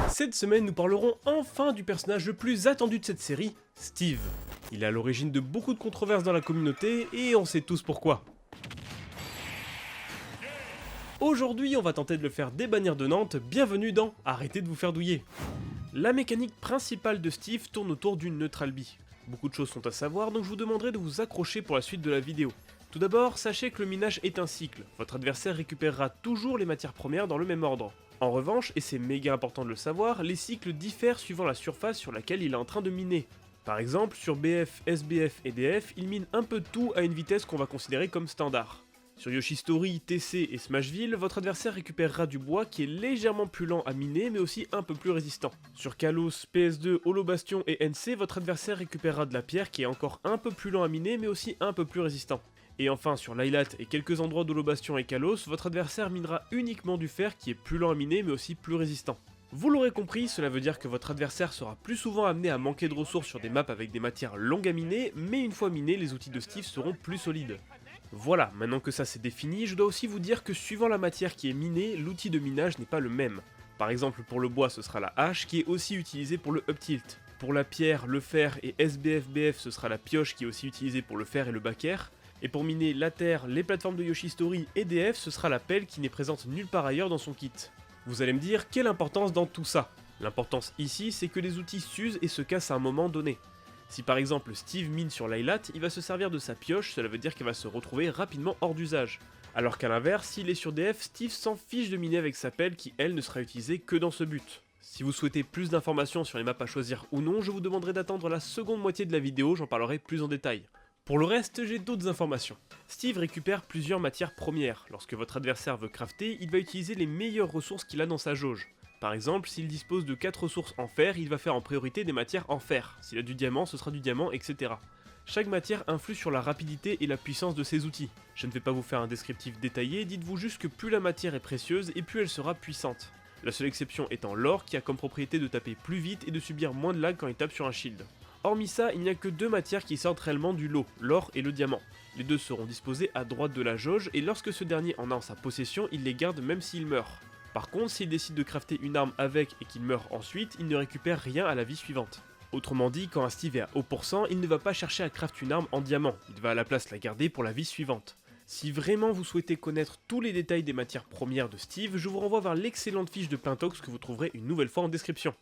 Cette semaine, nous parlerons enfin du personnage le plus attendu de cette série, Steve. Il est à l'origine de beaucoup de controverses dans la communauté, et on sait tous pourquoi. Aujourd'hui, on va tenter de le faire débannir de Nantes, bienvenue dans Arrêtez de vous faire douiller. La mécanique principale de Steve tourne autour d'une Neutral B. Beaucoup de choses sont à savoir, donc je vous demanderai de vous accrocher pour la suite de la vidéo. Tout d'abord, sachez que le minage est un cycle, votre adversaire récupérera toujours les matières premières dans le même ordre. En revanche, et c'est méga important de le savoir, les cycles diffèrent suivant la surface sur laquelle il est en train de miner. Par exemple, sur BF, SBF et DF, il mine un peu de tout à une vitesse qu'on va considérer comme standard. Sur Yoshistory, TC et Smashville, votre adversaire récupérera du bois qui est légèrement plus lent à miner mais aussi un peu plus résistant. Sur Kalos, PS2, Holobastion et NC, votre adversaire récupérera de la pierre qui est encore un peu plus lent à miner mais aussi un peu plus résistant. Et enfin sur Lylat et quelques endroits d'Holobastion et Kalos, votre adversaire minera uniquement du fer qui est plus lent à miner mais aussi plus résistant. Vous l'aurez compris, cela veut dire que votre adversaire sera plus souvent amené à manquer de ressources sur des maps avec des matières longues à miner, mais une fois minés, les outils de Steve seront plus solides. Voilà, maintenant que ça c'est défini, je dois aussi vous dire que suivant la matière qui est minée, l'outil de minage n'est pas le même. Par exemple pour le bois ce sera la hache qui est aussi utilisée pour le up tilt. Pour la pierre, le fer et SBFBF ce sera la pioche qui est aussi utilisée pour le fer et le backer. Et pour miner la terre, les plateformes de Yoshistory et DF, ce sera la pelle qui n'est présente nulle part ailleurs dans son kit. Vous allez me dire, quelle importance dans tout ça? L'importance ici, c'est que les outils s'usent et se cassent à un moment donné. Si par exemple Steve mine sur Lylat, il va se servir de sa pioche, cela veut dire qu'il va se retrouver rapidement hors d'usage. Alors qu'à l'inverse, s'il est sur DF, Steve s'en fiche de miner avec sa pelle qui elle ne sera utilisée que dans ce but. Si vous souhaitez plus d'informations sur les maps à choisir ou non, je vous demanderai d'attendre la seconde moitié de la vidéo, j'en parlerai plus en détail. Pour le reste, j'ai d'autres informations. Steve récupère plusieurs matières premières. Lorsque votre adversaire veut crafter, il va utiliser les meilleures ressources qu'il a dans sa jauge. Par exemple, s'il dispose de 4 ressources en fer, il va faire en priorité des matières en fer. S'il a du diamant, ce sera du diamant, etc. Chaque matière influe sur la rapidité et la puissance de ses outils. Je ne vais pas vous faire un descriptif détaillé, dites-vous juste que plus la matière est précieuse et plus elle sera puissante. La seule exception étant l'or qui a comme propriété de taper plus vite et de subir moins de lag quand il tape sur un shield. Hormis ça, il n'y a que deux matières qui sortent réellement du lot, l'or et le diamant. Les deux seront disposés à droite de la jauge et lorsque ce dernier en a en sa possession, il les garde même s'il meurt. Par contre, s'il décide de crafter une arme avec et qu'il meurt ensuite, il ne récupère rien à la vie suivante. Autrement dit, quand un Steve est à haut pourcent, il ne va pas chercher à crafter une arme en diamant, il va à la place la garder pour la vie suivante. Si vraiment vous souhaitez connaître tous les détails des matières premières de Steve, je vous renvoie vers l'excellente fiche de Plintox que vous trouverez une nouvelle fois en description.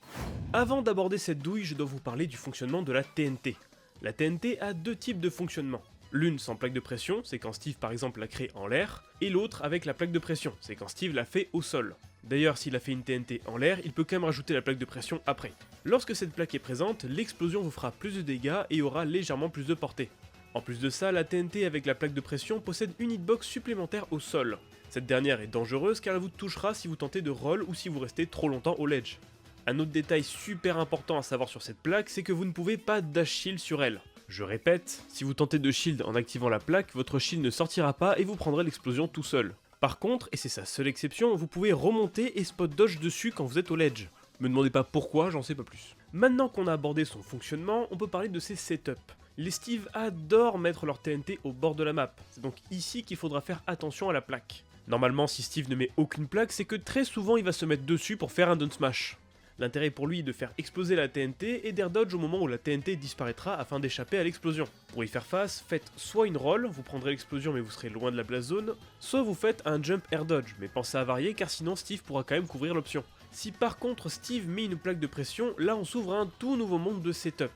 Avant d'aborder cette douille, je dois vous parler du fonctionnement de la TNT. La TNT a deux types de fonctionnement. L'une sans plaque de pression, c'est quand Steve par exemple la crée en l'air, et l'autre avec la plaque de pression, c'est quand Steve la fait au sol. D'ailleurs, s'il a fait une TNT en l'air, il peut quand même rajouter la plaque de pression après. Lorsque cette plaque est présente, l'explosion vous fera plus de dégâts et aura légèrement plus de portée. En plus de ça, la TNT avec la plaque de pression possède une hitbox supplémentaire au sol. Cette dernière est dangereuse car elle vous touchera si vous tentez de roll ou si vous restez trop longtemps au ledge. Un autre détail super important à savoir sur cette plaque, c'est que vous ne pouvez pas dash shield sur elle. Je répète, si vous tentez de shield en activant la plaque, votre shield ne sortira pas et vous prendrez l'explosion tout seul. Par contre, et c'est sa seule exception, vous pouvez remonter et spot dodge dessus quand vous êtes au ledge. Me demandez pas pourquoi, j'en sais pas plus. Maintenant qu'on a abordé son fonctionnement, on peut parler de ses setups. Les Steve adorent mettre leur TNT au bord de la map, c'est donc ici qu'il faudra faire attention à la plaque. Normalement si Steve ne met aucune plaque, c'est que très souvent il va se mettre dessus pour faire un down smash. L'intérêt pour lui est de faire exploser la TNT et d'air dodge au moment où la TNT disparaîtra afin d'échapper à l'explosion. Pour y faire face, faites soit une roll, vous prendrez l'explosion mais vous serez loin de la blast zone, soit vous faites un jump air dodge, mais pensez à varier car sinon Steve pourra quand même couvrir l'option. Si par contre Steve met une plaque de pression, là on s'ouvre à un tout nouveau monde de setup.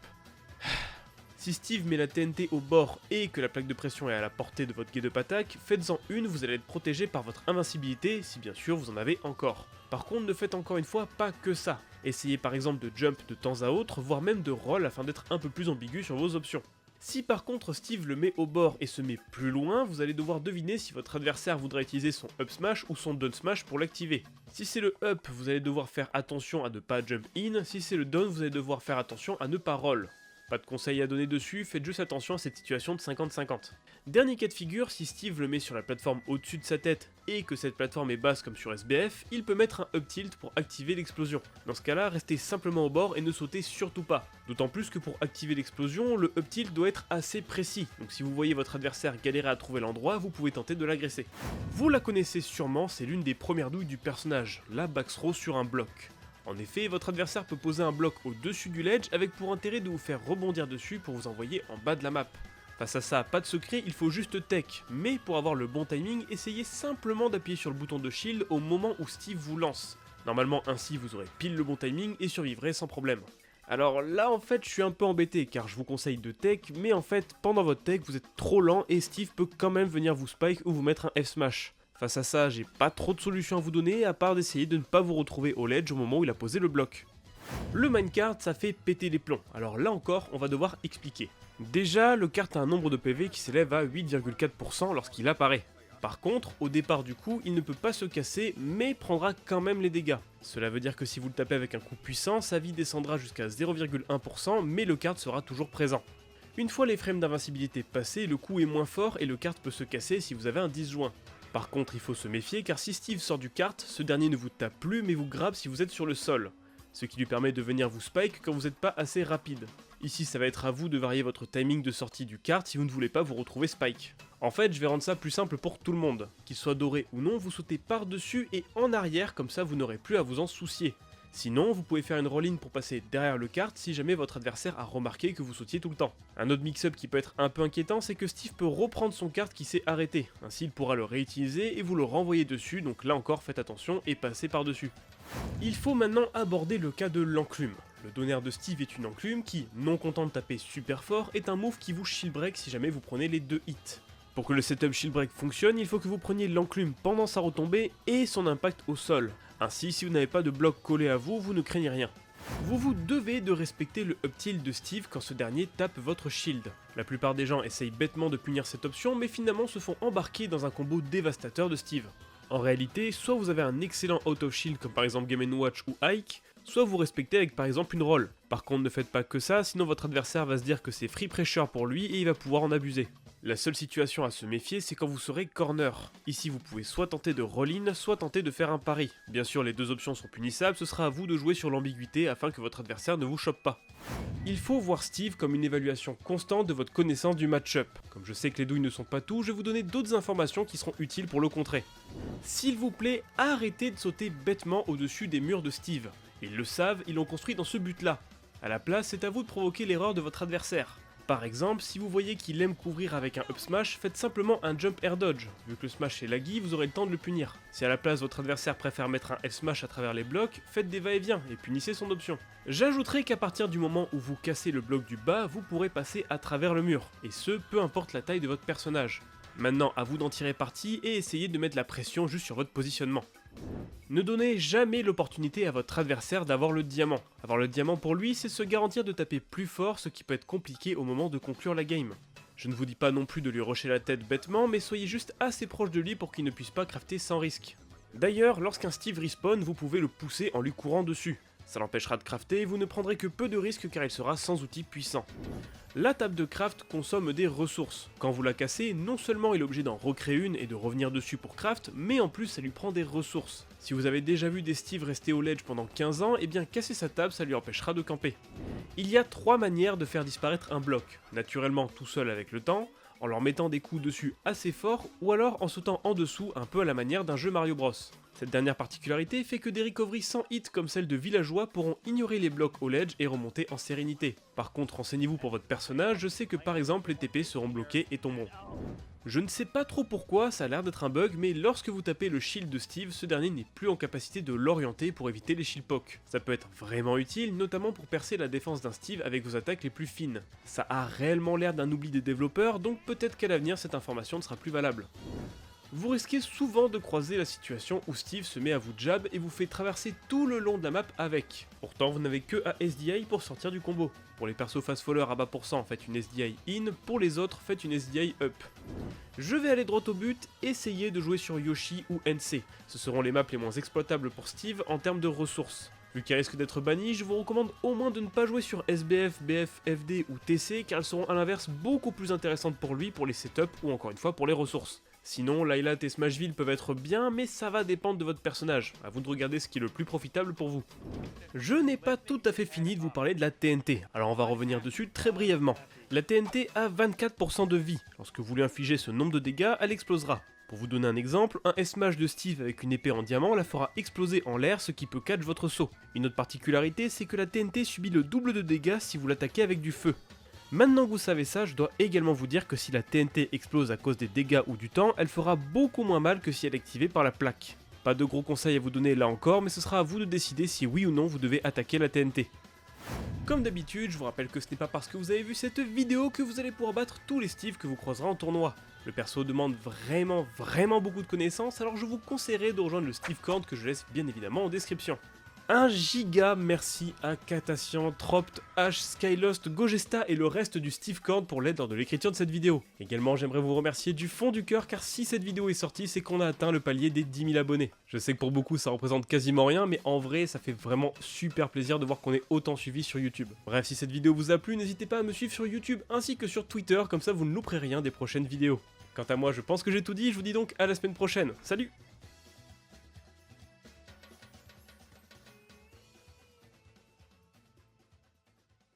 Si Steve met la TNT au bord et que la plaque de pression est à la portée de votre get-up attack, faites-en une, vous allez être protégé par votre invincibilité, si bien sûr vous en avez encore. Par contre, ne faites encore une fois pas que ça. Essayez par exemple de jump de temps à autre, voire même de roll afin d'être un peu plus ambigu sur vos options. Si par contre Steve le met au bord et se met plus loin, vous allez devoir deviner si votre adversaire voudra utiliser son up smash ou son down smash pour l'activer. Si c'est le up, vous allez devoir faire attention à ne pas jump in, si c'est le down, vous allez devoir faire attention à ne pas roll. Pas de conseils à donner dessus, faites juste attention à cette situation de 50-50. Dernier cas de figure, si Steve le met sur la plateforme au-dessus de sa tête et que cette plateforme est basse comme sur SBF, il peut mettre un up tilt pour activer l'explosion. Dans ce cas là, restez simplement au bord et ne sautez surtout pas. D'autant plus que pour activer l'explosion, le up tilt doit être assez précis, donc si vous voyez votre adversaire galérer à trouver l'endroit, vous pouvez tenter de l'agresser. Vous la connaissez sûrement, c'est l'une des premières douilles du personnage, la back throw sur un bloc. En effet, votre adversaire peut poser un bloc au-dessus du ledge avec pour intérêt de vous faire rebondir dessus pour vous envoyer en bas de la map. Face à ça, pas de secret, il faut juste tech, mais pour avoir le bon timing, essayez simplement d'appuyer sur le bouton de shield au moment où Steve vous lance. Normalement ainsi vous aurez pile le bon timing et survivrez sans problème. Alors là en fait je suis un peu embêté car je vous conseille de tech, mais en fait pendant votre tech vous êtes trop lent et Steve peut quand même venir vous spike ou vous mettre un F-smash. Face à ça j'ai pas trop de solutions à vous donner à part d'essayer de ne pas vous retrouver au ledge au moment où il a posé le bloc. Le minecart ça fait péter les plombs, alors là encore on va devoir expliquer. Déjà le kart a un nombre de PV qui s'élève à 8,4% lorsqu'il apparaît. Par contre, au départ du coup, il ne peut pas se casser, mais prendra quand même les dégâts. Cela veut dire que si vous le tapez avec un coup puissant, sa vie descendra jusqu'à 0,1%, mais le kart sera toujours présent. Une fois les frames d'invincibilité passés, le coup est moins fort et le kart peut se casser si vous avez un disjoint. Par contre, il faut se méfier car si Steve sort du kart, ce dernier ne vous tape plus mais vous grabe si vous êtes sur le sol. Ce qui lui permet de venir vous spike quand vous n'êtes pas assez rapide. Ici ça va être à vous de varier votre timing de sortie du kart si vous ne voulez pas vous retrouver spike. En fait je vais rendre ça plus simple pour tout le monde. Qu'il soit doré ou non, vous sautez par-dessus et en arrière, comme ça vous n'aurez plus à vous en soucier. Sinon, vous pouvez faire une roll-in pour passer derrière le kart si jamais votre adversaire a remarqué que vous sautiez tout le temps. Un autre mix-up qui peut être un peu inquiétant, c'est que Steve peut reprendre son kart qui s'est arrêté. Ainsi il pourra le réutiliser et vous le renvoyer dessus, donc là encore faites attention et passez par-dessus. Il faut maintenant aborder le cas de l'enclume. Le donner de Steve est une enclume qui, non content de taper super fort, est un move qui vous shield break si jamais vous prenez les 2 hits. Pour que le setup shield break fonctionne, il faut que vous preniez l'enclume pendant sa retombée et son impact au sol. Ainsi, si vous n'avez pas de bloc collé à vous, vous ne craignez rien. Vous vous devez de respecter le up tilt de Steve quand ce dernier tape votre shield. La plupart des gens essayent bêtement de punir cette option, mais finalement se font embarquer dans un combo dévastateur de Steve. En réalité, soit vous avez un excellent out of shield comme par exemple Game & Watch ou Ike, soit vous respectez avec par exemple une roll. Par contre ne faites pas que ça, sinon votre adversaire va se dire que c'est free pressure pour lui et il va pouvoir en abuser. La seule situation à se méfier, c'est quand vous serez corner. Ici vous pouvez soit tenter de roll-in, soit tenter de faire un pari. Bien sûr les deux options sont punissables, ce sera à vous de jouer sur l'ambiguïté afin que votre adversaire ne vous chope pas. Il faut voir Steve comme une évaluation constante de votre connaissance du match-up. Comme je sais que les douilles ne sont pas tout, je vais vous donner d'autres informations qui seront utiles pour le contrer. S'il vous plaît, arrêtez de sauter bêtement au-dessus des murs de Steve. Ils le savent, ils l'ont construit dans ce but-là. À la place, c'est à vous de provoquer l'erreur de votre adversaire. Par exemple, si vous voyez qu'il aime couvrir avec un up smash, faites simplement un jump air dodge. Vu que le smash est laggy, vous aurez le temps de le punir. Si à la place votre adversaire préfère mettre un F smash à travers les blocs, faites des va-et-vient et punissez son option. J'ajouterai qu'à partir du moment où vous cassez le bloc du bas, vous pourrez passer à travers le mur, et ce, peu importe la taille de votre personnage. Maintenant, à vous d'en tirer parti et essayer de mettre la pression juste sur votre positionnement. Ne donnez jamais l'opportunité à votre adversaire d'avoir le diamant. Avoir le diamant pour lui, c'est se garantir de taper plus fort, ce qui peut être compliqué au moment de conclure la game. Je ne vous dis pas non plus de lui rusher la tête bêtement, mais soyez juste assez proche de lui pour qu'il ne puisse pas crafter sans risque. D'ailleurs, lorsqu'un Steve respawn, vous pouvez le pousser en lui courant dessus. Ça l'empêchera de crafter et vous ne prendrez que peu de risques car il sera sans outil puissant. La table de craft consomme des ressources. Quand vous la cassez, non seulement il est obligé d'en recréer une et de revenir dessus pour craft, mais en plus ça lui prend des ressources. Si vous avez déjà vu des Steve rester au ledge pendant 15 ans, eh bien casser sa table ça lui empêchera de camper. Il y a 3 manières de faire disparaître un bloc. Naturellement tout seul avec le temps, en leur mettant des coups dessus assez forts, ou alors en sautant en dessous un peu à la manière d'un jeu Mario Bros. Cette dernière particularité fait que des recoveries sans hit comme celle de villageois pourront ignorer les blocs au ledge et remonter en sérénité. Par contre, renseignez-vous pour votre personnage, je sais que par exemple les TP seront bloqués et tomberont. Je ne sais pas trop pourquoi, ça a l'air d'être un bug, mais lorsque vous tapez le shield de Steve, ce dernier n'est plus en capacité de l'orienter pour éviter les shield poke. Ça peut être vraiment utile, notamment pour percer la défense d'un Steve avec vos attaques les plus fines. Ça a réellement l'air d'un oubli des développeurs, donc peut-être qu'à l'avenir cette information ne sera plus valable. Vous risquez souvent de croiser la situation où Steve se met à vous jab et vous fait traverser tout le long de la map avec. Pourtant vous n'avez que à SDI pour sortir du combo. Pour les persos fast faller à bas pourcent, faites une SDI in, pour les autres faites une SDI up. Je vais aller droit au but, essayez de jouer sur Yoshi ou NC. Ce seront les maps les moins exploitables pour Steve en termes de ressources. Vu qu'elles risquent d'être bannies, je vous recommande au moins de ne pas jouer sur SBF, BF, FD ou TC car elles seront à l'inverse beaucoup plus intéressantes pour lui pour les setups ou encore une fois pour les ressources. Sinon, Lylat et Smashville peuvent être bien, mais ça va dépendre de votre personnage. À vous de regarder ce qui est le plus profitable pour vous. Je n'ai pas tout à fait fini de vous parler de la TNT, alors on va revenir dessus très brièvement. La TNT a 24% de vie. Lorsque vous lui infligez ce nombre de dégâts, elle explosera. Pour vous donner un exemple, un S-Mage de Steve avec une épée en diamant la fera exploser en l'air, ce qui peut catch votre saut. Une autre particularité, c'est que la TNT subit le double de dégâts si vous l'attaquez avec du feu. Maintenant que vous savez ça, je dois également vous dire que si la TNT explose à cause des dégâts ou du temps, elle fera beaucoup moins mal que si elle est activée par la plaque. Pas de gros conseils à vous donner là encore, mais ce sera à vous de décider si oui ou non vous devez attaquer la TNT. Comme d'habitude, je vous rappelle que ce n'est pas parce que vous avez vu cette vidéo que vous allez pouvoir battre tous les Steve que vous croiserez en tournoi. Le perso demande vraiment beaucoup de connaissances, alors je vous conseillerais de rejoindre le Steve Camp que je laisse bien évidemment en description. Un giga merci à Katassian, Tropt, H, Skylost, Gogesta et le reste du Steve Camp pour l'aide lors de l'écriture de cette vidéo. Également, j'aimerais vous remercier du fond du cœur car si cette vidéo est sortie, c'est qu'on a atteint le palier des 10 000 abonnés. Je sais que pour beaucoup ça représente quasiment rien, mais en vrai ça fait vraiment super plaisir de voir qu'on est autant suivi sur YouTube. Bref, si cette vidéo vous a plu, n'hésitez pas à me suivre sur YouTube ainsi que sur Twitter, comme ça vous ne louperez rien des prochaines vidéos. Quant à moi, je pense que j'ai tout dit, je vous dis donc à la semaine prochaine. Salut!